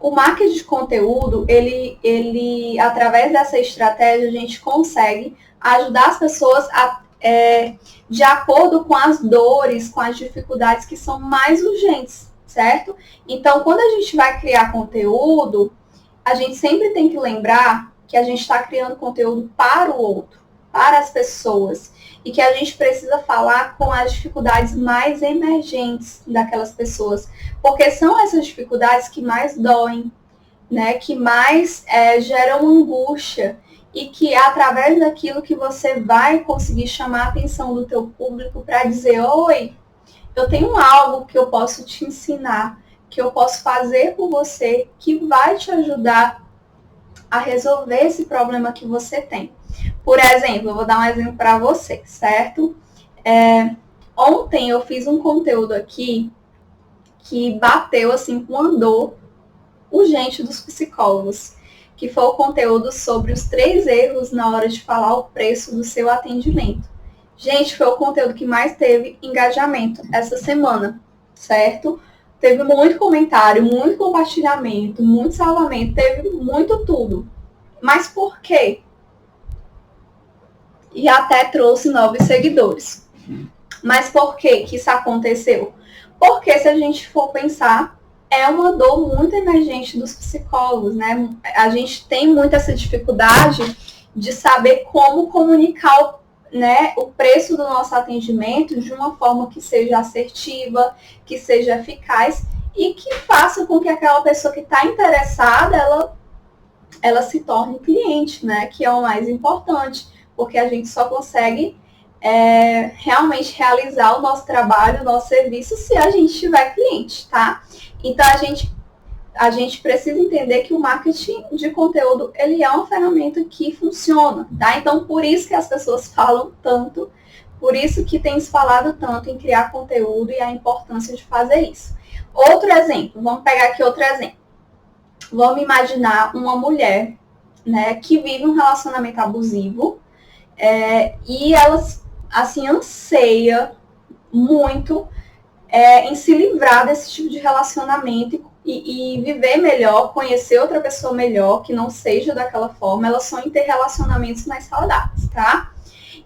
O marketing de conteúdo, ele através dessa estratégia, a gente consegue ajudar as pessoas de acordo com as dores, com as dificuldades que são mais urgentes, certo? Então, quando a gente vai criar conteúdo, a gente sempre tem que lembrar que a gente está criando conteúdo para o outro, para as pessoas, e que a gente precisa falar com as dificuldades mais emergentes daquelas pessoas, porque são essas dificuldades que mais doem, né, que mais geram angústia, e que é através daquilo que você vai conseguir chamar a atenção do teu público para dizer, oi, eu tenho algo que eu posso te ensinar, que eu posso fazer por você, que vai te ajudar a resolver esse problema que você tem. Por exemplo, eu vou dar um exemplo para você, certo? Ontem eu fiz um conteúdo aqui que bateu assim com uma dor urgente dos psicólogos, que foi o conteúdo sobre os 3 erros na hora de falar o preço do seu atendimento. Gente, foi o conteúdo que mais teve engajamento essa semana, certo? Teve muito comentário, muito compartilhamento, muito salvamento, teve muito tudo. Mas por quê? E até trouxe 9 seguidores. Mas por que isso aconteceu? Porque se a gente for pensar, é uma dor muito emergente dos psicólogos, né? A gente tem muito essa dificuldade de saber como comunicar o preço do nosso atendimento de uma forma que seja assertiva, que seja eficaz e que faça com que aquela pessoa que está interessada, ela se torne cliente, né? Que é o mais importante, porque a gente só consegue realmente realizar o nosso trabalho, o nosso serviço, se a gente tiver cliente, tá? Então, a gente precisa entender que o marketing de conteúdo, ele é uma ferramenta que funciona, tá? Então, por isso que as pessoas falam tanto, por isso que tem se falado tanto em criar conteúdo e a importância de fazer isso. Outro exemplo, vamos pegar aqui outro exemplo. Vamos imaginar uma mulher, né, que vive um relacionamento abusivo e ela, assim, anseia muito em se livrar desse tipo de relacionamento e viver melhor, conhecer outra pessoa melhor, que não seja daquela forma, ela sonha em ter relacionamentos mais saudáveis, tá?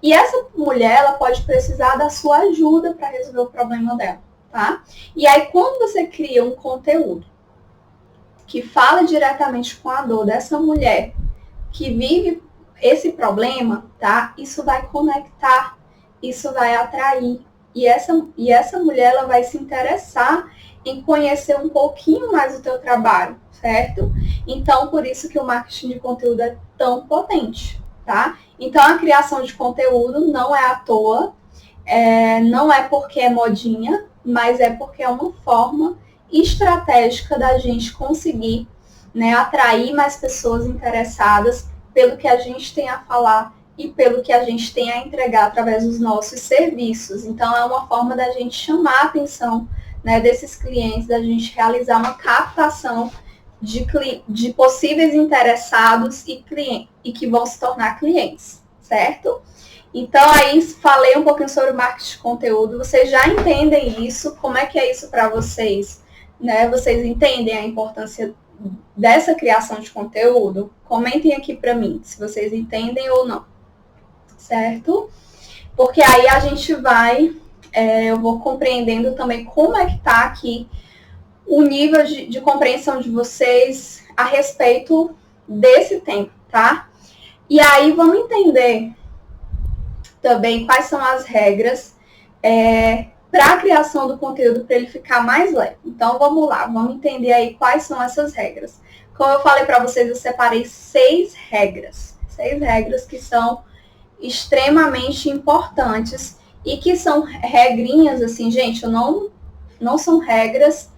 E essa mulher, ela pode precisar da sua ajuda para resolver o problema dela, tá? E aí, quando você cria um conteúdo que fala diretamente com a dor dessa mulher que vive esse problema, tá? Isso vai conectar, isso vai atrair. E essa mulher, ela vai se interessar em conhecer um pouquinho mais o teu trabalho, certo? Então, por isso que o marketing de conteúdo é tão potente, tá? Então, a criação de conteúdo não é à toa, não é porque é modinha, mas é porque é uma forma estratégica da gente conseguir, né, atrair mais pessoas interessadas pelo que a gente tem a falar e pelo que a gente tem a entregar através dos nossos serviços. Então, é uma forma da gente chamar a atenção, né, desses clientes, da gente realizar uma captação de possíveis interessados e que vão se tornar clientes, certo? Então, aí falei um pouquinho sobre o marketing de conteúdo. Vocês já entendem isso? Como é que é isso para vocês? Né? Vocês entendem a importância dessa criação de conteúdo? Comentem aqui para mim, se vocês entendem ou não. Certo? Porque aí a gente vai, eu vou compreendendo também como é que está aqui o nível de compreensão de vocês a respeito desse tempo, tá? E aí vamos entender também quais são as regras para a criação do conteúdo para ele ficar mais leve. Então vamos lá, vamos entender aí quais são essas regras. Como eu falei para vocês, eu separei 6 regras. 6 regras que são extremamente importantes e que são regrinhas, assim, gente, não são regras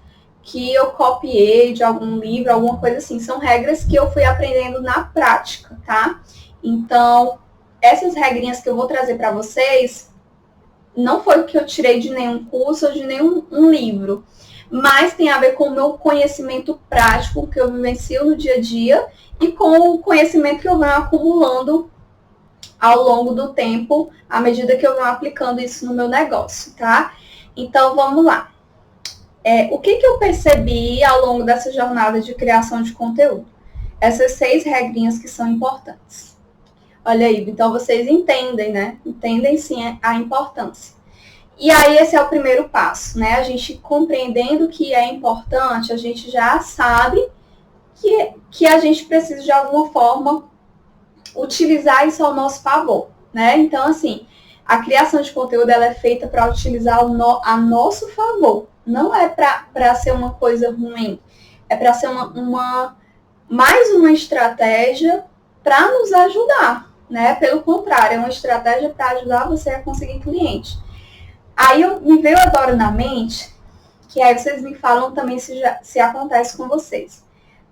que eu copiei de algum livro, alguma coisa assim. São regras que eu fui aprendendo na prática, tá? Então, essas regrinhas que eu vou trazer para vocês não foi o que eu tirei de nenhum curso ou de nenhum livro, mas tem a ver com o meu conhecimento prático que eu vivencio no dia a dia e com o conhecimento que eu venho acumulando ao longo do tempo, à medida que eu venho aplicando isso no meu negócio, tá? Então, vamos lá. O que eu percebi ao longo dessa jornada de criação de conteúdo? Essas 6 regrinhas que são importantes. Olha aí, então vocês entendem, né? Entendem sim a importância. E aí esse é o primeiro passo, né? A gente compreendendo que é importante, a gente já sabe que a gente precisa de alguma forma utilizar isso ao nosso favor, né? Então, assim, a criação de conteúdo ela é feita para utilizar a nosso favor. Não é para ser uma coisa ruim. É para ser mais uma estratégia para nos ajudar, né? Pelo contrário, é uma estratégia para ajudar você a conseguir cliente. Aí me veio agora na mente, que aí vocês me falam também se acontece com vocês.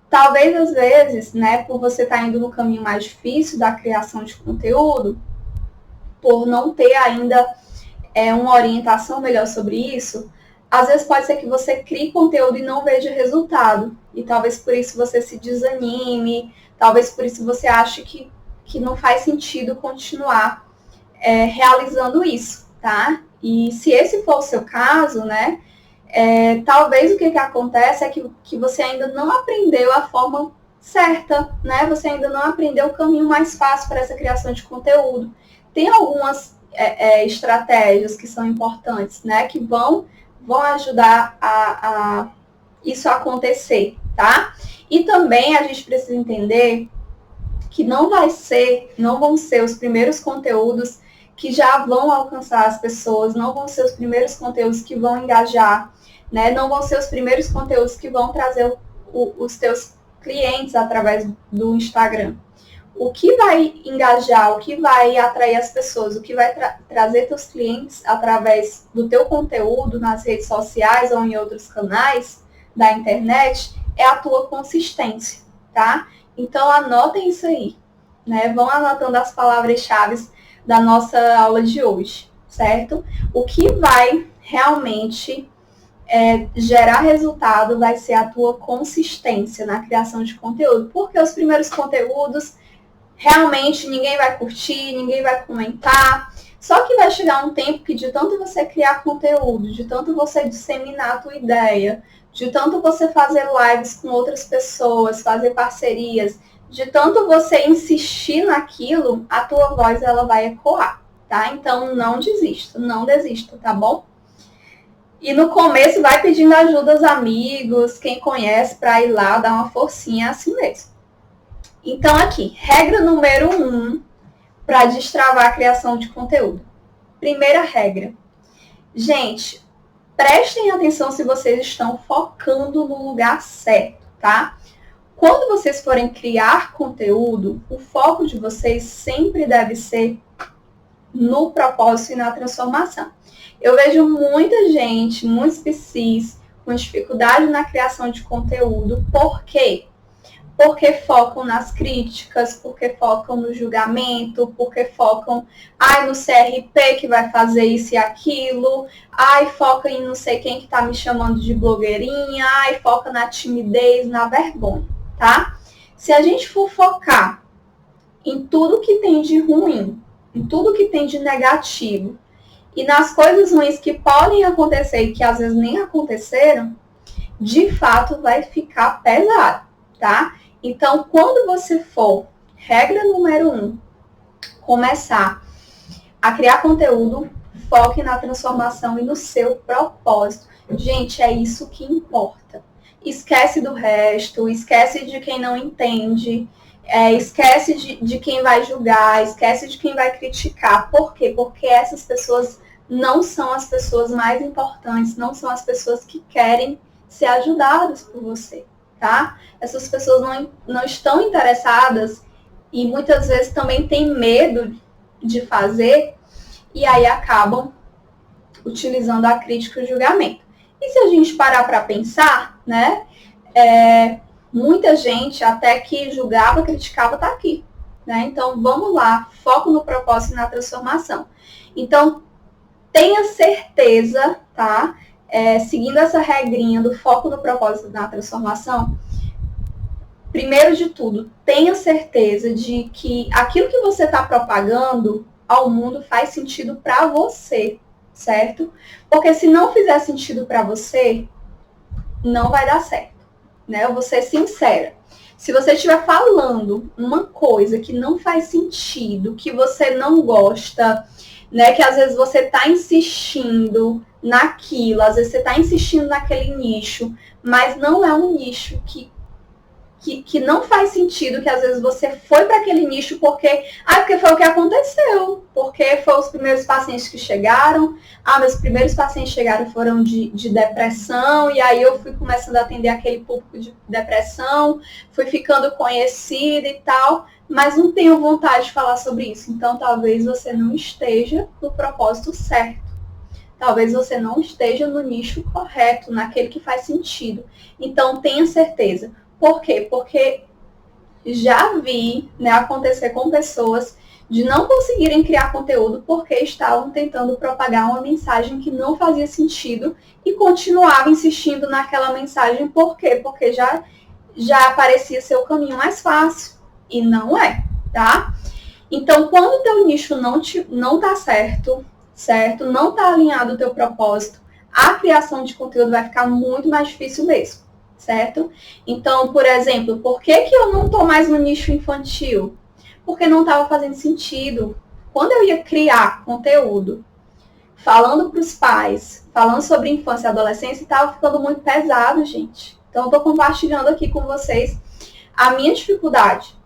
Talvez, às vezes, né, por você estar indo no caminho mais difícil da criação de conteúdo, por não ter ainda uma orientação melhor sobre isso, às vezes pode ser que você crie conteúdo e não veja resultado. E talvez por isso você se desanime, talvez por isso você ache que não faz sentido continuar realizando isso, tá? E se esse for o seu caso, né, talvez o que acontece é que você ainda não aprendeu a forma certa, né? Você ainda não aprendeu o caminho mais fácil para essa criação de conteúdo. Tem algumas estratégias que são importantes, né? Que vão ajudar a isso acontecer, tá? E também a gente precisa entender que não vão ser os primeiros conteúdos que já vão alcançar as pessoas, não vão ser os primeiros conteúdos que vão engajar, né? Não vão ser os primeiros conteúdos que vão trazer os teus clientes através do Instagram. O que vai engajar, o que vai atrair as pessoas, o que vai trazer teus clientes através do teu conteúdo nas redes sociais ou em outros canais da internet é a tua consistência, tá? Então anotem isso aí, né? Vão anotando as palavras-chave da nossa aula de hoje, certo? O que vai realmente gerar resultado vai ser a tua consistência na criação de conteúdo, porque os primeiros conteúdos realmente ninguém vai curtir, ninguém vai comentar, só que vai chegar um tempo que de tanto você criar conteúdo, de tanto você disseminar a tua ideia, de tanto você fazer lives com outras pessoas, fazer parcerias, de tanto você insistir naquilo, a tua voz ela vai ecoar, tá? Então não desista, não desista, tá bom? E no começo vai pedindo ajuda aos amigos, quem conhece, para ir lá dar uma forcinha assim mesmo. Então aqui, regra número 1 para destravar a criação de conteúdo. Primeira regra. Gente, prestem atenção se vocês estão focando no lugar certo, tá? Quando vocês forem criar conteúdo, o foco de vocês sempre deve ser no propósito e na transformação. Eu vejo muita gente, muitos PCs, com dificuldade na criação de conteúdo. Por quê? Porque focam nas críticas, porque focam no julgamento, porque focam no CRP que vai fazer isso e aquilo, foca em não sei quem que tá me chamando de blogueirinha, foca na timidez, na vergonha, tá? Se a gente for focar em tudo que tem de ruim, em tudo que tem de negativo, e nas coisas ruins que podem acontecer e que às vezes nem aconteceram, de fato vai ficar pesado, tá? Então, quando você for, regra número 1, começar a criar conteúdo, foque na transformação e no seu propósito. Gente, é isso que importa. Esquece do resto, esquece de quem não entende, esquece de quem vai julgar, esquece de quem vai criticar. Por quê? Porque essas pessoas não são as pessoas mais importantes, não são as pessoas que querem ser ajudadas por você, tá? Essas pessoas não estão interessadas e muitas vezes também têm medo de fazer e aí acabam utilizando a crítica e o julgamento. E se a gente parar para pensar, né, muita gente até que julgava, criticava, tá aqui, né? Então, vamos lá, foco no propósito e na transformação. Então, tenha certeza, tá? Seguindo essa regrinha do foco no propósito e na transformação, primeiro de tudo, tenha certeza de que aquilo que você está propagando ao mundo faz sentido para você, certo? Porque se não fizer sentido para você, não vai dar certo, né? Eu vou ser sincera. Se você estiver falando uma coisa que não faz sentido, que você não gosta, né? Que às vezes você está insistindo naquilo, às vezes você está insistindo naquele nicho, mas não é um nicho que não faz sentido, que às vezes você foi para aquele nicho porque foi o que aconteceu, porque foram os primeiros pacientes que chegaram, meus primeiros pacientes chegaram foram de depressão, e aí eu fui começando a atender aquele público de depressão, fui ficando conhecida e tal, mas não tenho vontade de falar sobre isso, então talvez você não esteja no propósito certo. Talvez você não esteja no nicho correto, naquele que faz sentido. Então, tenha certeza. Por quê? Porque já vi, né, acontecer com pessoas de não conseguirem criar conteúdo porque estavam tentando propagar uma mensagem que não fazia sentido e continuavam insistindo naquela mensagem. Por quê? Porque já parecia ser o caminho mais fácil. E não é, tá? Então, quando o teu nicho não tá certo, não tá alinhado ao teu propósito, a criação de conteúdo vai ficar muito mais difícil mesmo, certo? Então, por exemplo, por que eu não tô mais no nicho infantil? Porque não estava fazendo sentido. Quando eu ia criar conteúdo, falando para os pais, falando sobre infância e adolescência, estava ficando muito pesado, gente. Então, eu estou compartilhando aqui com vocês a minha dificuldade.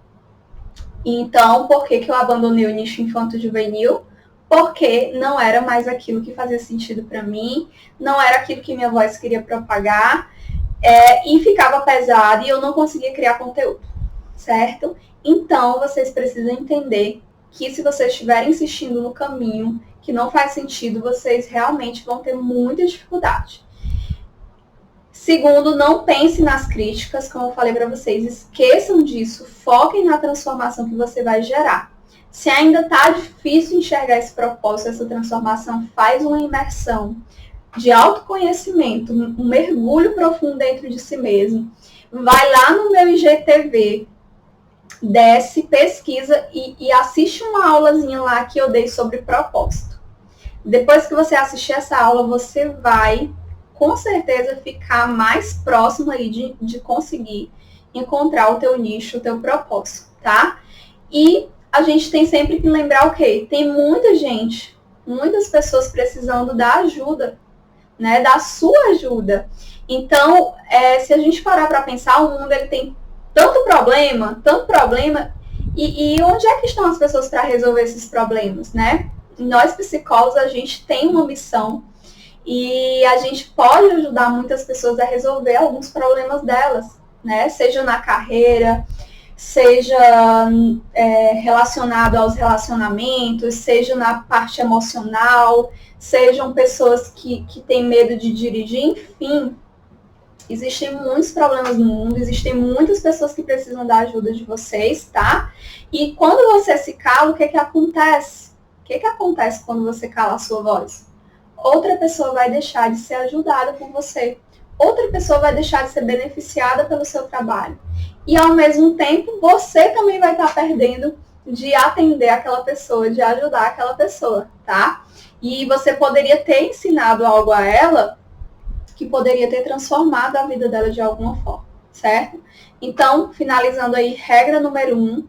Então, por que eu abandonei o nicho infanto-juvenil? Porque não era mais aquilo que fazia sentido para mim, não era aquilo que minha voz queria propagar, e ficava pesado e eu não conseguia criar conteúdo, certo? Então, vocês precisam entender que se vocês estiverem insistindo no caminho que não faz sentido, vocês realmente vão ter muita dificuldade. Segundo, não pense nas críticas, como eu falei para vocês, esqueçam disso, foquem na transformação que você vai gerar. Se ainda está difícil enxergar esse propósito, essa transformação, faz uma imersão de autoconhecimento, um mergulho profundo dentro de si mesmo. Vai lá no meu IGTV, desce, pesquisa e assiste uma aulazinha lá que eu dei sobre propósito. Depois que você assistir essa aula, você vai com certeza ficar mais próximo aí de conseguir encontrar o teu nicho, o teu propósito, tá? E a gente tem sempre que lembrar o quê? Tem muita gente, muitas pessoas precisando da ajuda, né? Da sua ajuda. Então, se a gente parar para pensar, o mundo ele tem tanto problema, e onde é que estão as pessoas para resolver esses problemas, né? Nós, psicólogos, a gente tem uma missão e a gente pode ajudar muitas pessoas a resolver alguns problemas delas, né? Seja na carreira, seja relacionado aos relacionamentos, seja na parte emocional, sejam pessoas que têm medo de dirigir, enfim. Existem muitos problemas no mundo, existem muitas pessoas que precisam da ajuda de vocês, tá? E quando você se cala, o que acontece? O que acontece quando você cala a sua voz? Outra pessoa vai deixar de ser ajudada por você. Outra pessoa vai deixar de ser beneficiada pelo seu trabalho. E, ao mesmo tempo, você também vai estar perdendo de atender aquela pessoa, de ajudar aquela pessoa, tá? E você poderia ter ensinado algo a ela que poderia ter transformado a vida dela de alguma forma, certo? Então, finalizando aí, regra número 1,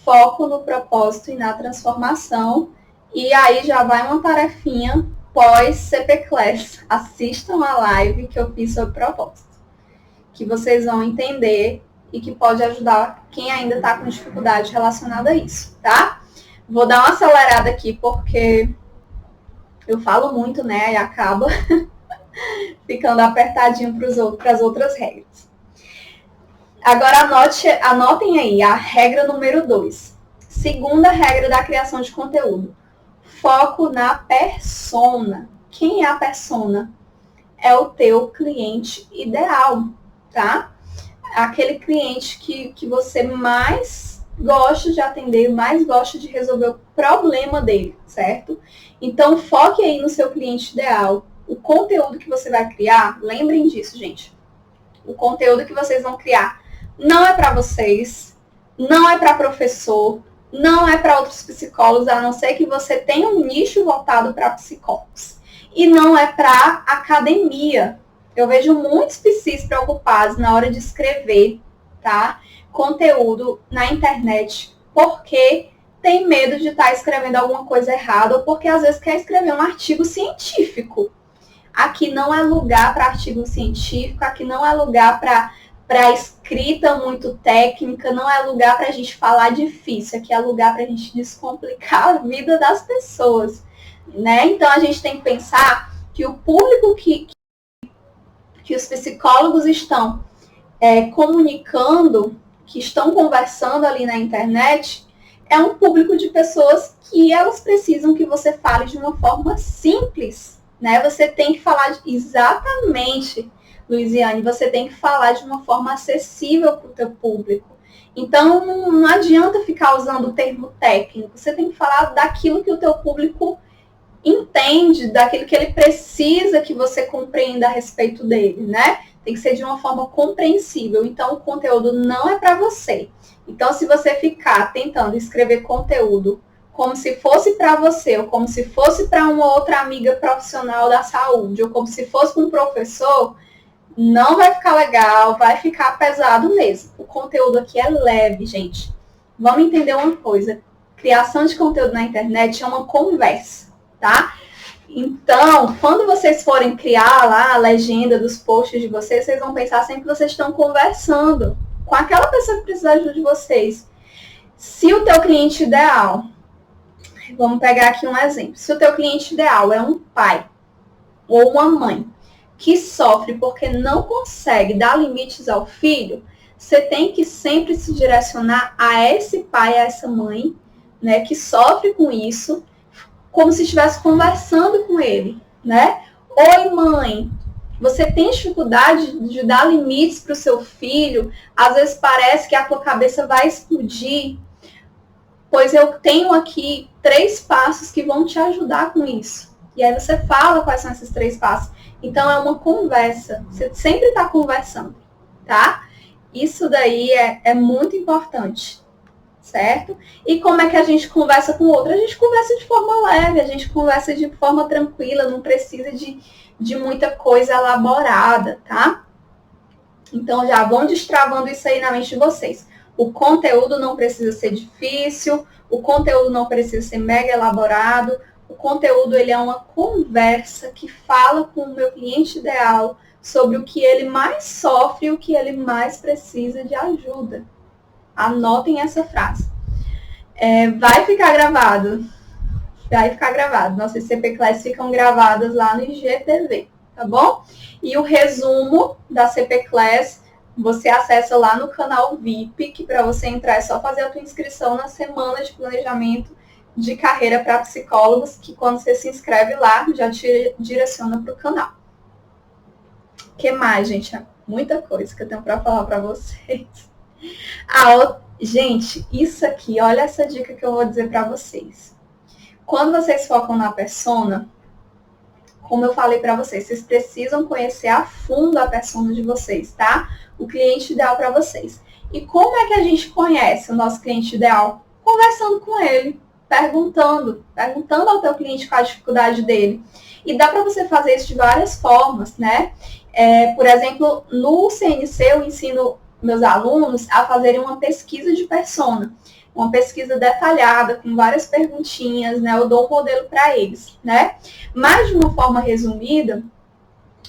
foco no propósito e na transformação. E aí já vai uma tarefinha pós-CP Class. Assistam a live que eu fiz sobre propósito, que vocês vão entender e que pode ajudar quem ainda está com dificuldade relacionada a isso, tá? Vou dar uma acelerada aqui porque eu falo muito, né? E acaba ficando apertadinho para as outras regras. Agora anotem aí a regra número 2. Segunda regra da criação de conteúdo. Foco na persona. Quem é a persona? É o teu cliente ideal, tá? Aquele cliente que você mais gosta de atender, mais gosta de resolver o problema dele, certo? Então, foque aí no seu cliente ideal. O conteúdo que você vai criar, lembrem disso, gente. O conteúdo que vocês vão criar não é para vocês, não é para professor, não é para outros psicólogos, a não ser que você tenha um nicho voltado para psicólogos. E não é para academia, Eu vejo muitos PCs preocupados na hora de escrever, tá? Conteúdo na internet, porque tem medo de estar escrevendo alguma coisa errada, ou porque às vezes quer escrever um artigo científico. Aqui não é lugar para artigo científico, aqui não é lugar para escrita muito técnica, não é lugar para a gente falar difícil, aqui é lugar para a gente descomplicar a vida das pessoas, né? Então a gente tem que pensar que o público que os psicólogos estão comunicando, que estão conversando ali na internet, é um público de pessoas que elas precisam que você fale de uma forma simples, né? Você tem que falar exatamente, Luiziane, você tem que falar de uma forma acessível para o teu público. Então, não adianta ficar usando o termo técnico, você tem que falar daquilo que o teu público entende, daquilo que ele precisa que você compreenda a respeito dele, né? Tem que ser de uma forma compreensível. Então, o conteúdo não é para você. Então, se você ficar tentando escrever conteúdo como se fosse para você, ou como se fosse para uma outra amiga profissional da saúde, ou como se fosse para um professor, não vai ficar legal, vai ficar pesado mesmo. O conteúdo aqui é leve, gente. Vamos entender uma coisa. Criação de conteúdo na internet é uma conversa, tá? Então, quando vocês forem criar lá a legenda dos posts de vocês, vocês vão pensar sempre que vocês estão conversando com aquela pessoa que precisa de ajuda de vocês. Se o teu cliente ideal, vamos pegar aqui um exemplo, se o teu cliente ideal é um pai ou uma mãe que sofre porque não consegue dar limites ao filho, você tem que sempre se direcionar a esse pai, a essa mãe, né, que sofre com isso, como se estivesse conversando com ele, né? Oi, mãe, você tem dificuldade de dar limites para o seu filho? Às vezes parece que a tua cabeça vai explodir. Pois eu tenho aqui 3 passos que vão te ajudar com isso. E aí você fala quais são esses 3 passos. Então é uma conversa. Você sempre está conversando, tá? Isso daí é muito importante, certo? E como é que a gente conversa com o outro? A gente conversa de forma leve, a gente conversa de forma tranquila, não precisa de muita coisa elaborada, tá? Então já vão destravando isso aí na mente de vocês. O conteúdo não precisa ser difícil, o conteúdo não precisa ser mega elaborado, o conteúdo ele é uma conversa que fala com o meu cliente ideal sobre o que ele mais sofre e o que ele mais precisa de ajuda. Anotem essa frase. Vai ficar gravado. Vai ficar gravado. Nossas CP Class ficam gravadas lá no IGTV, tá bom? E o resumo da CP Class você acessa lá no canal VIP, que para você entrar é só fazer a tua inscrição na semana de planejamento de carreira para psicólogos, que quando você se inscreve lá, já te direciona para o canal. O que mais, gente? Muita coisa que eu tenho para falar para vocês. Gente, isso aqui, olha essa dica que eu vou dizer para vocês. Quando vocês focam na persona, como eu falei para vocês, vocês precisam conhecer a fundo a persona de vocês, tá? O cliente ideal para vocês. E como é que a gente conhece o nosso cliente ideal? Conversando com ele, perguntando ao teu cliente qual a dificuldade dele. E dá para você fazer isso de várias formas, né? Por exemplo, no CNC eu ensino meus alunos a fazerem uma pesquisa de persona. Uma pesquisa detalhada, com várias perguntinhas, né? Eu dou um modelo para eles, né? Mas, de uma forma resumida,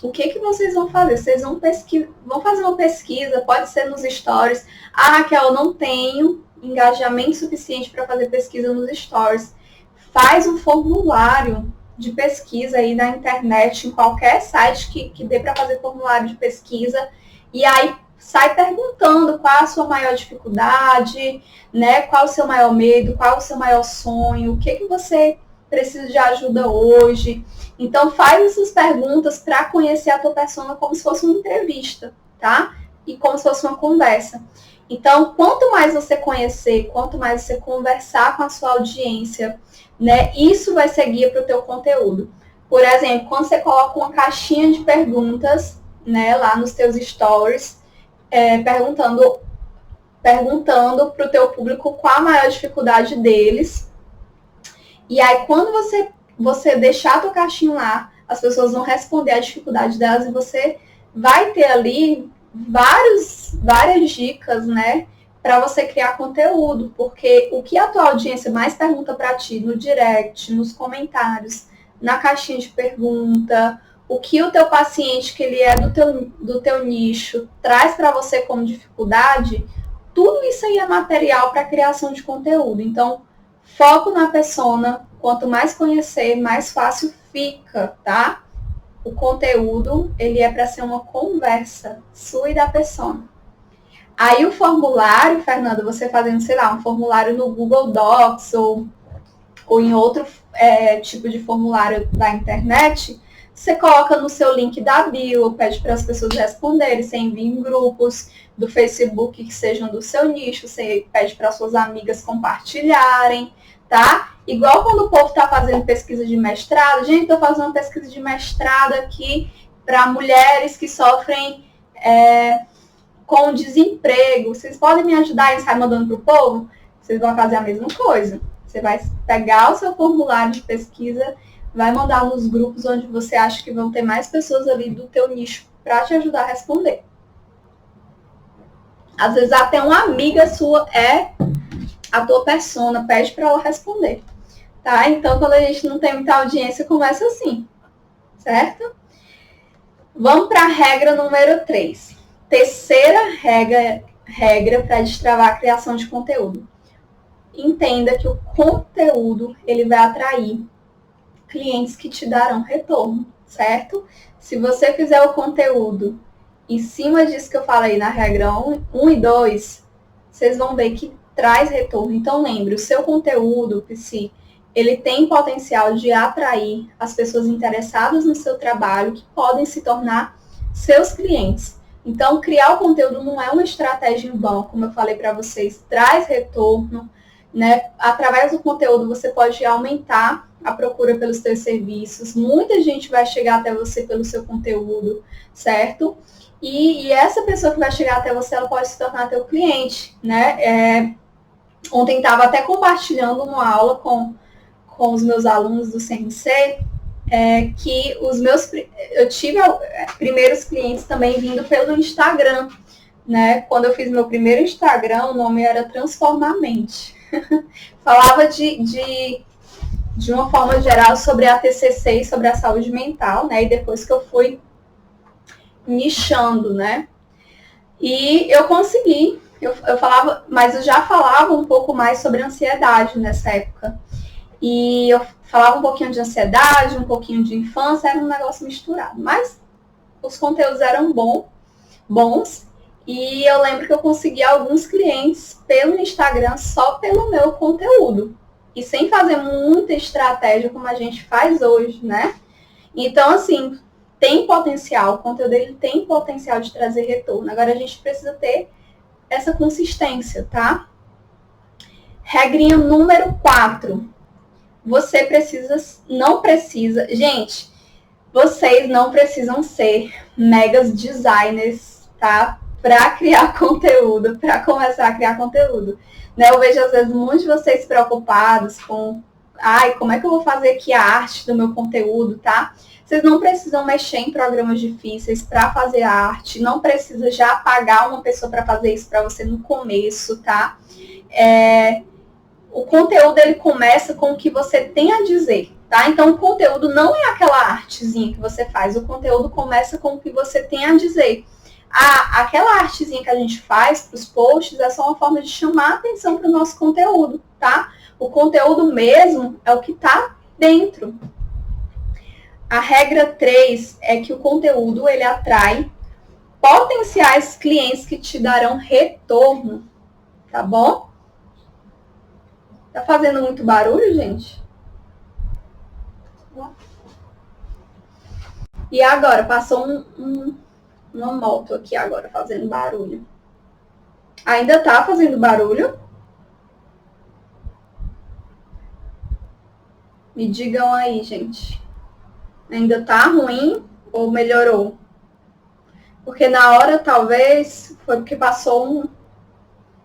o que vocês vão fazer? Vocês vão fazer uma pesquisa, pode ser nos stories. Raquel, eu não tenho engajamento suficiente para fazer pesquisa nos stories. Faz um formulário de pesquisa aí na internet, em qualquer site que dê para fazer formulário de pesquisa. E aí, sai perguntando qual a sua maior dificuldade, né? Qual o seu maior medo, qual o seu maior sonho, o que você precisa de ajuda hoje. Então, faz essas perguntas para conhecer a tua persona como se fosse uma entrevista, tá? E como se fosse uma conversa. Então, quanto mais você conhecer, quanto mais você conversar com a sua audiência, né? Isso vai ser guia para o teu conteúdo. Por exemplo, quando você coloca uma caixinha de perguntas, né? Lá nos teus stories, perguntando para o teu público qual a maior dificuldade deles. E aí, quando você deixar a tua caixinha lá, as pessoas vão responder a dificuldade delas e você vai ter ali várias dicas, né, para você criar conteúdo, porque o que a tua audiência mais pergunta para ti no direct, nos comentários, na caixinha de pergunta, o que o teu paciente, que ele é do teu nicho, traz para você como dificuldade, tudo isso aí é material para criação de conteúdo. Então, foco na persona, quanto mais conhecer, mais fácil fica, tá? O conteúdo, ele é para ser uma conversa sua e da persona. Aí o formulário, Fernanda, você fazendo, sei lá, um formulário no Google Docs ou em outro tipo de formulário da internet, você coloca no seu link da bio, pede para as pessoas responderem, você envia em grupos do Facebook que sejam do seu nicho, você pede para suas amigas compartilharem, tá? Igual quando o povo está fazendo pesquisa de mestrado. Gente, estou fazendo uma pesquisa de mestrado aqui para mulheres que sofrem com desemprego. Vocês podem me ajudar e sair mandando para o povo? Vocês vão fazer a mesma coisa. Você vai pegar o seu formulário de pesquisa, vai mandar nos grupos onde você acha que vão ter mais pessoas ali do teu nicho para te ajudar a responder. Às vezes até uma amiga sua é a tua persona, pede para ela responder. Tá? Então, quando a gente não tem muita audiência, começa assim. Certo? Vamos para a regra número 3. Terceira regra para destravar a criação de conteúdo. Entenda que o conteúdo, ele vai atrair clientes que te darão retorno, certo? Se você fizer o conteúdo em cima disso que eu falei na regra 1 e 2, vocês vão ver que traz retorno. Então, lembre, o seu conteúdo, se ele tem potencial de atrair as pessoas interessadas no seu trabalho, que podem se tornar seus clientes. Então, criar o conteúdo não é uma estratégia em vão, como eu falei para vocês, traz retorno, né? Através do conteúdo você pode aumentar a procura pelos seus serviços, muita gente vai chegar até você pelo seu conteúdo, certo? E essa pessoa que vai chegar até você, ela pode se tornar teu cliente, né? Ontem estava até compartilhando uma aula com os meus alunos do CMC, que eu tive primeiros clientes também vindo pelo Instagram, né? Quando eu fiz meu primeiro Instagram, o nome era Transformamente. Falava de uma forma geral sobre a TCC e sobre a saúde mental, né? E depois que eu fui nichando, né? E eu consegui, eu falava, mas eu já falava um pouco mais sobre ansiedade nessa época. E eu falava um pouquinho de ansiedade, um pouquinho de infância, era um negócio misturado. Mas os conteúdos eram bons. E eu lembro que eu consegui alguns clientes pelo Instagram só pelo meu conteúdo. E sem fazer muita estratégia como a gente faz hoje, né? Então, assim, tem potencial, o conteúdo dele tem potencial de trazer retorno. Agora a gente precisa ter essa consistência, tá? Regrinha número 4. Você não precisa, gente, vocês não precisam ser megas designers, tá? Para criar conteúdo, para começar a criar conteúdo. Né? Eu vejo, às vezes, muitos de vocês preocupados com, como é que eu vou fazer aqui a arte do meu conteúdo, tá? Vocês não precisam mexer em programas difíceis para fazer a arte, não precisa já pagar uma pessoa para fazer isso para você no começo, tá? O conteúdo, ele começa com o que você tem a dizer, tá? Então, o conteúdo não é aquela artezinha que você faz, o conteúdo começa com o que você tem a dizer. Aquela artezinha que a gente faz para os posts é só uma forma de chamar a atenção para o nosso conteúdo, tá? O conteúdo mesmo é o que está dentro. A regra 3 é que o conteúdo, ele atrai potenciais clientes que te darão retorno, tá bom? Tá fazendo muito barulho, gente? E agora, passou uma moto aqui agora fazendo barulho. Ainda tá fazendo barulho? Me digam aí, gente. Ainda tá ruim ou melhorou? Porque na hora, talvez, foi porque passou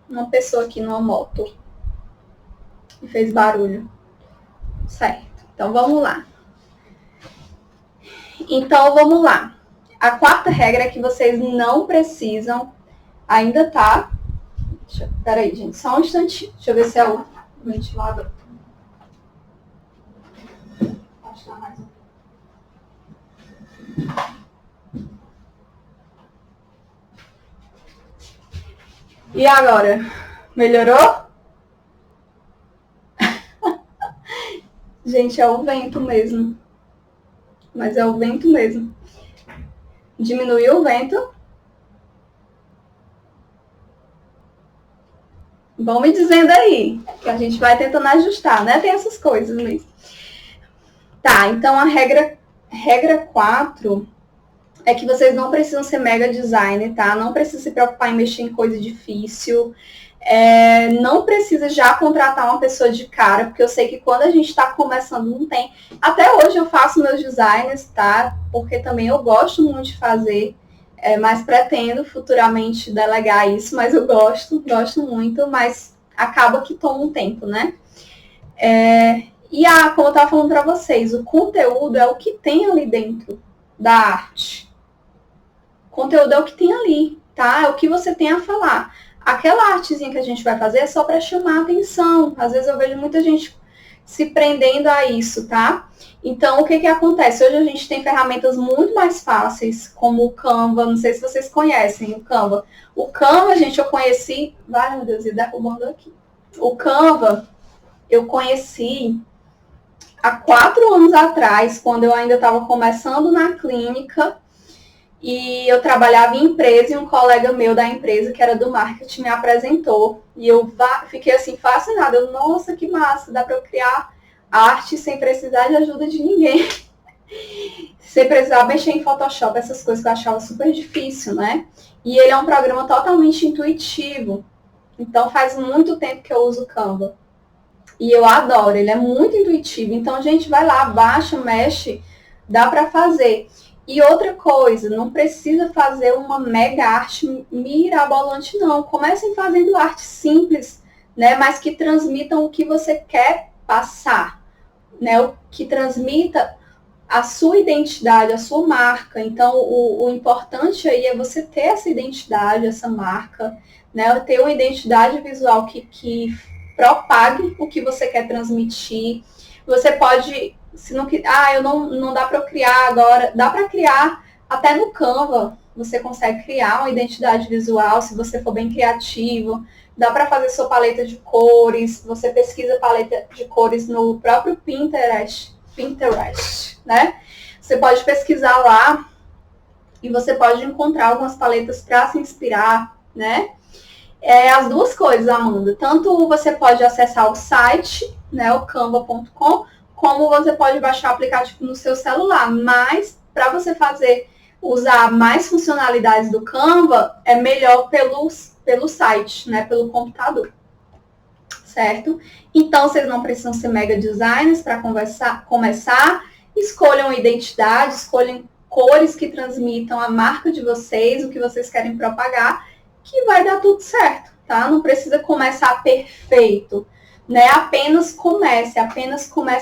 uma pessoa aqui numa moto e fez barulho. Certo. Então, vamos lá. A quarta regra é que vocês não precisam, ainda tá... Peraí, gente, só um instantinho. Deixa eu ver se é o ventilador. Acho que tá mais um. E agora? Melhorou? Gente, é o vento mesmo. Mas é o vento mesmo. Diminuiu o vento? Vão me dizendo aí, que a gente vai tentando ajustar, né? Tem essas coisas mesmo. Tá, então a regra 4 é que vocês não precisam ser mega designer, tá? Não precisa se preocupar em mexer em coisa difícil. Não precisa já contratar uma pessoa de cara, porque eu sei que quando a gente está começando não tem. Até hoje eu faço meus designs, tá? Porque também eu gosto muito de fazer, mas pretendo futuramente delegar isso, mas eu gosto muito, mas acaba que toma um tempo, né? Como eu estava falando para vocês, o conteúdo é o que tem ali dentro da arte. O conteúdo é o que tem ali, tá? É o que você tem a falar. Aquela artezinha que a gente vai fazer é só para chamar a atenção. Às vezes eu vejo muita gente se prendendo a isso, tá? Então, o que acontece? Hoje a gente tem ferramentas muito mais fáceis, como o Canva. Não sei se vocês conhecem o Canva. O Canva, gente, eu conheci... Vai, meu Deus, e derrubando aqui. O Canva, eu conheci há 4 anos atrás, quando eu ainda estava começando na clínica. E eu trabalhava em empresa e um colega meu da empresa, que era do marketing, me apresentou. E eu fiquei assim, fascinada. Nossa, que massa, dá para eu criar arte sem precisar de ajuda de ninguém. Sem precisar mexer em Photoshop, essas coisas que eu achava super difícil, né? E ele é um programa totalmente intuitivo. Então faz muito tempo que eu uso o Canva. E eu adoro, ele é muito intuitivo. Então, gente, vai lá, baixa, mexe, dá para fazer. E outra coisa, não precisa fazer uma mega arte mirabolante, não. Comecem fazendo arte simples, né? Mas que transmitam o que você quer passar, né? O que transmita a sua identidade, a sua marca. Então, o importante aí é você ter essa identidade, essa marca, né? Ter uma identidade visual que propague o que você quer transmitir. Você pode... Se não, não dá para eu criar agora, dá para criar até no Canva. Você consegue criar uma identidade visual se você for bem criativo. Dá para fazer sua paleta de cores. Você pesquisa paleta de cores no próprio Pinterest, né? Você pode pesquisar lá e você pode encontrar algumas paletas para se inspirar, né? As duas coisas, Amanda. Tanto você pode acessar o site, né, o canva.com, como você pode baixar o aplicativo no seu celular. Mas, para você usar mais funcionalidades do Canva, é melhor pelo site, né, pelo computador. Certo? Então, vocês não precisam ser mega designers para começar. Escolham identidade, escolham cores que transmitam a marca de vocês, o que vocês querem propagar, que vai dar tudo certo, tá? Não precisa começar perfeito. Né? Apenas comece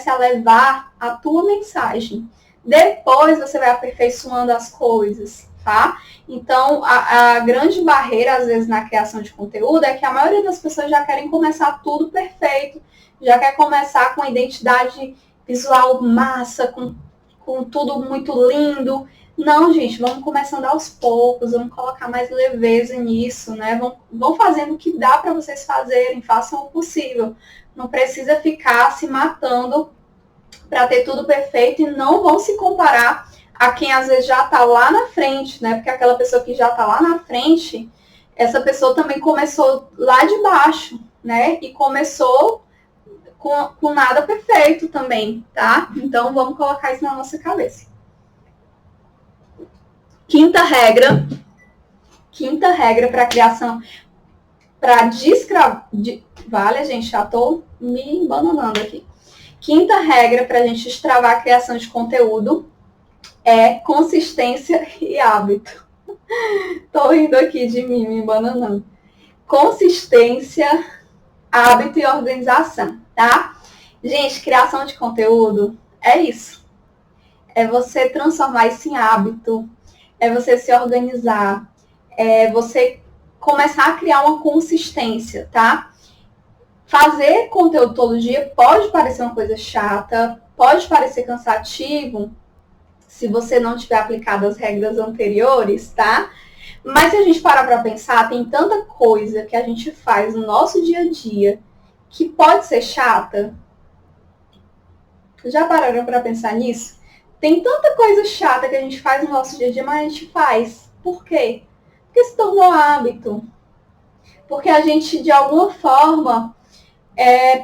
a levar a tua mensagem. Depois você vai aperfeiçoando as coisas, tá? Então, a grande barreira, às vezes, na criação de conteúdo é que a maioria das pessoas já querem começar tudo perfeito, já quer começar com a identidade visual massa, com tudo muito lindo. Não, gente, vamos começando aos poucos, vamos colocar mais leveza nisso, né? Vão fazendo o que dá para vocês fazerem, façam o possível. Não precisa ficar se matando para ter tudo perfeito e não vão se comparar a quem às vezes já está lá na frente, né? Porque aquela pessoa que já está lá na frente, essa pessoa também começou lá de baixo, né? E começou com nada perfeito também, tá? Então vamos colocar isso na nossa cabeça. Quinta regra para criação, vale, gente, já tô me embananando aqui. Quinta regra para a gente destravar a criação de conteúdo é consistência e hábito. Tô rindo aqui de mim, me embananando. Consistência, hábito e organização, tá? Gente, criação de conteúdo é isso. É você transformar isso em hábito. é você se organizar, é você começar a criar uma consistência, tá? Fazer conteúdo todo dia pode parecer uma coisa chata, pode parecer cansativo, se você não tiver aplicado as regras anteriores, tá? Mas se a gente parar para pensar, tem tanta coisa que a gente faz no nosso dia a dia que pode ser chata. Já pararam para pensar nisso? Tem tanta coisa chata que a gente faz no nosso dia a dia, mas a gente faz. Por quê? Porque se tornou hábito. Porque a gente, de alguma forma,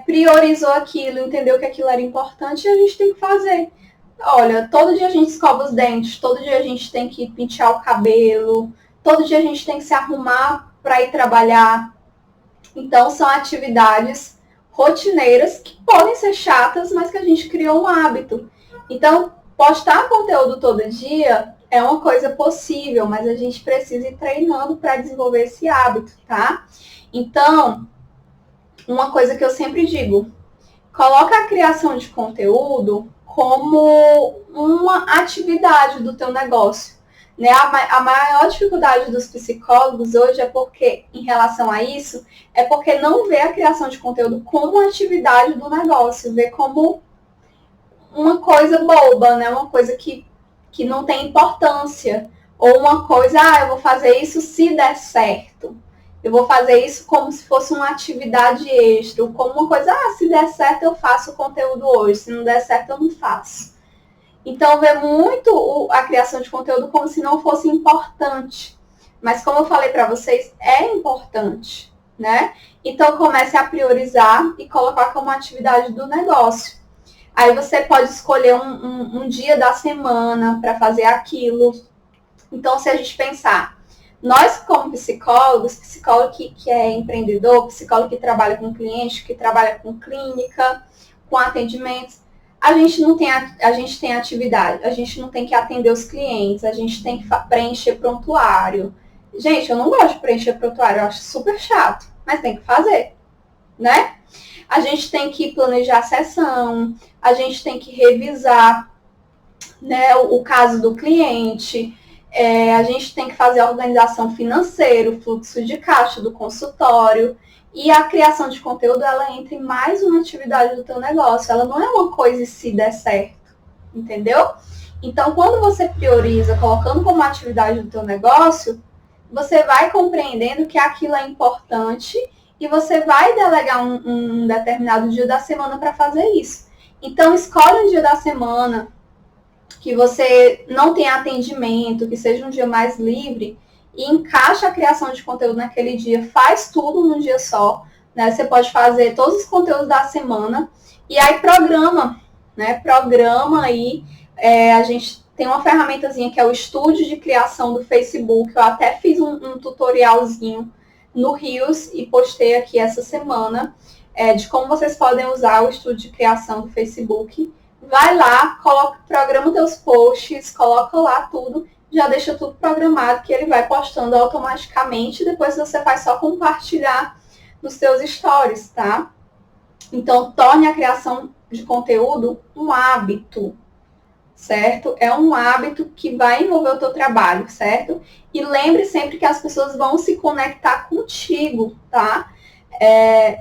priorizou aquilo, entendeu que aquilo era importante e a gente tem que fazer. Olha, todo dia a gente escova os dentes, todo dia a gente tem que pentear o cabelo, todo dia a gente tem que se arrumar para ir trabalhar. Então, são atividades rotineiras que podem ser chatas, mas que a gente criou um hábito. Então, postar conteúdo todo dia é uma coisa possível, mas a gente precisa ir treinando para desenvolver esse hábito, tá? Então, uma coisa que eu sempre digo, coloca a criação de conteúdo como uma atividade do teu negócio. Né? A maior dificuldade dos psicólogos hoje é porque, em relação a isso, é porque não vê a criação de conteúdo como uma atividade do negócio, vê como uma coisa boba, né? Uma coisa que não tem importância. Ou uma coisa, eu vou fazer isso se der certo. Eu vou fazer isso como se fosse uma atividade extra, ou como uma coisa, se der certo eu faço o conteúdo hoje, se não der certo eu não faço. Então, vê muito a criação de conteúdo como se não fosse importante. Mas, como eu falei para vocês, é importante, né? Então, comece a priorizar e colocar como atividade do negócio. Aí, você pode escolher um dia da semana para fazer aquilo. Então, se a gente pensar, nós como psicólogos, psicólogo que é empreendedor, psicólogo que trabalha com cliente, que trabalha com clínica, com atendimentos, a gente tem atividade, a gente não tem que atender os clientes, a gente tem que preencher prontuário. Gente, eu não gosto de preencher prontuário, eu acho super chato, mas tem que fazer, né? A gente tem que planejar a sessão, a gente tem que revisar, né, o caso do cliente, a gente tem que fazer a organização financeira, o fluxo de caixa do consultório. E a criação de conteúdo, ela entra em mais uma atividade do teu negócio. Ela não é uma coisa se der certo, entendeu? Então, quando você prioriza, colocando como atividade do teu negócio, você vai compreendendo que aquilo é importante e você vai delegar um determinado dia da semana para fazer isso. Então, escolhe um dia da semana que você não tenha atendimento, que seja um dia mais livre, e encaixa a criação de conteúdo naquele dia, faz tudo num dia só, né? Você pode fazer todos os conteúdos da semana e aí programa, né? Programa aí, a gente tem uma ferramentazinha que é o estúdio de criação do Facebook, eu até fiz um tutorialzinho no Reels e postei aqui essa semana, de como vocês podem usar o estúdio de criação do Facebook. Vai lá, programa teus posts, coloca lá tudo, já deixa tudo programado que ele vai postando automaticamente, depois você faz só compartilhar nos seus stories, tá? Então, torne a criação de conteúdo um hábito, certo? É um hábito que vai envolver o teu trabalho, certo? E lembre sempre que as pessoas vão se conectar contigo, tá?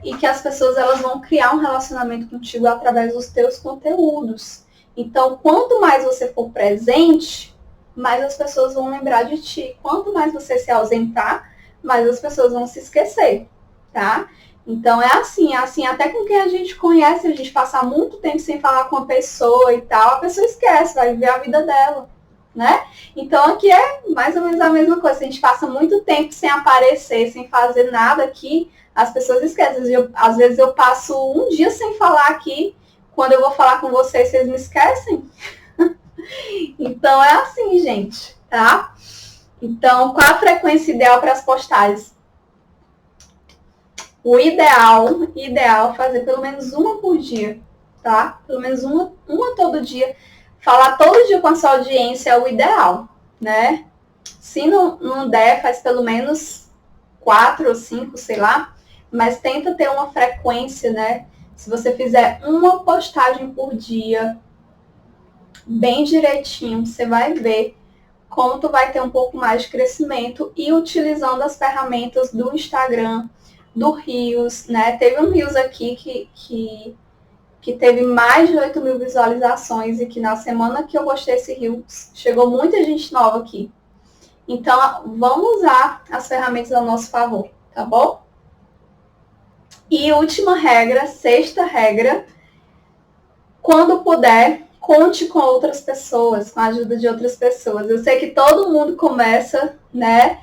E que as pessoas elas vão criar um relacionamento contigo através dos teus conteúdos. Então, quanto mais você for presente, mais as pessoas vão lembrar de ti. Quanto mais você se ausentar, mais as pessoas vão se esquecer, tá? Então, é assim até com quem a gente conhece, a gente passar muito tempo sem falar com a pessoa e tal, a pessoa esquece, vai viver a vida dela, né? Então, aqui é mais ou menos a mesma coisa. Se a gente passa muito tempo sem aparecer, sem fazer nada aqui, as pessoas esquecem. Às vezes eu passo um dia sem falar aqui, quando eu vou falar com vocês, vocês me esquecem? Então, é assim, gente, tá? Então, qual a frequência ideal para as postagens? O ideal é fazer pelo menos uma por dia, tá? Pelo menos uma todo dia. Falar todo dia com a sua audiência é o ideal, né? Se não der, faz pelo menos 4 ou 5, sei lá. Mas tenta ter uma frequência, né? Se você fizer uma postagem por dia, bem direitinho, você vai ver como tu vai ter um pouco mais de crescimento e utilizando as ferramentas do Instagram, do Reels, né? Teve um Reels aqui que teve mais de 8 mil visualizações e que na semana que eu postei esse Reels, chegou muita gente nova aqui. Então, vamos usar as ferramentas ao nosso favor, tá bom? E última regra, sexta regra, quando puder, conte com outras pessoas, com a ajuda de outras pessoas. Eu sei que todo mundo começa, né,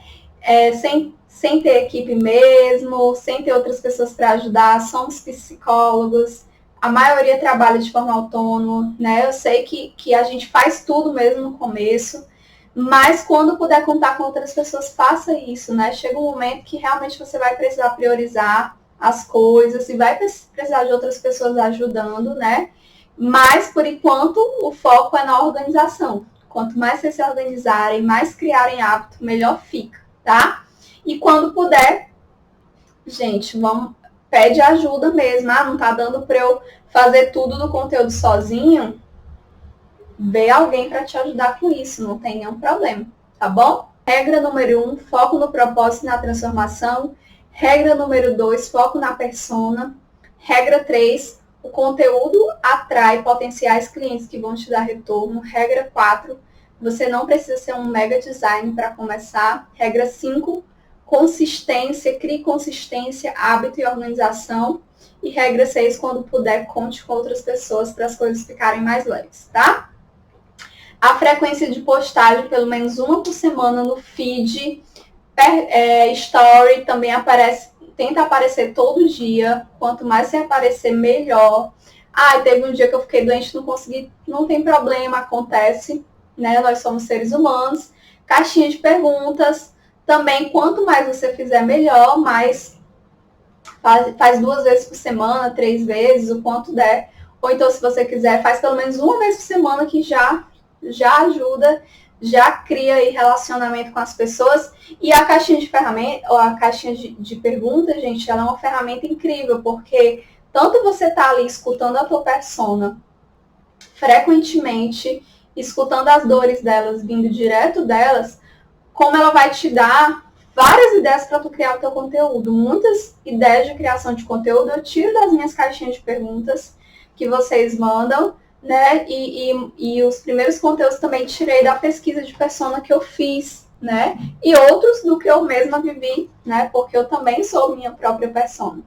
sem ter equipe mesmo, sem ter outras pessoas para ajudar, somos psicólogos, a maioria trabalha de forma autônoma, né? Eu sei que a gente faz tudo mesmo no começo, mas quando puder contar com outras pessoas, faça isso, né? Chega um momento que realmente você vai precisar priorizar as coisas e vai precisar de outras pessoas ajudando, né? Mas, por enquanto, o foco é na organização. Quanto mais vocês se organizarem, mais criarem hábito, melhor fica, tá? E quando puder, gente, pede ajuda mesmo. Ah, não tá dando para eu fazer tudo do conteúdo sozinho? Vê alguém para te ajudar com isso, não tem nenhum problema, tá bom? Regra número 1, foco no propósito e na transformação. Regra número 2, foco na persona. Regra 3, o conteúdo atrai potenciais clientes que vão te dar retorno. Regra 4, você não precisa ser um mega design para começar. Regra 5, consistência, crie consistência, hábito e organização. E regra 6, quando puder, conte com outras pessoas para as coisas ficarem mais leves, tá? A frequência de postagem, pelo menos uma por semana no feed, story também tenta aparecer todo dia. Quanto mais você aparecer, melhor. Ah, teve um dia que eu fiquei doente, não consegui, não tem problema, acontece, né? Nós somos seres humanos. Caixinha de perguntas, também quanto mais você fizer, melhor, mais faz 2 vezes por semana, 3 vezes, o quanto der. Ou então, se você quiser, faz pelo menos 1 vez por semana, que já ajuda, já cria aí relacionamento com as pessoas. E a caixinha de ferramenta, ou a caixinha de perguntas, gente, ela é uma ferramenta incrível, porque tanto você tá ali escutando a tua persona frequentemente, escutando as dores delas, vindo direto delas, como ela vai te dar várias ideias para tu criar o teu conteúdo. Muitas ideias de criação de conteúdo eu tiro das minhas caixinhas de perguntas que vocês mandam, né? E os primeiros conteúdos também tirei da pesquisa de persona que eu fiz, né? E outros do que eu mesma vivi, né? Porque eu também sou minha própria persona.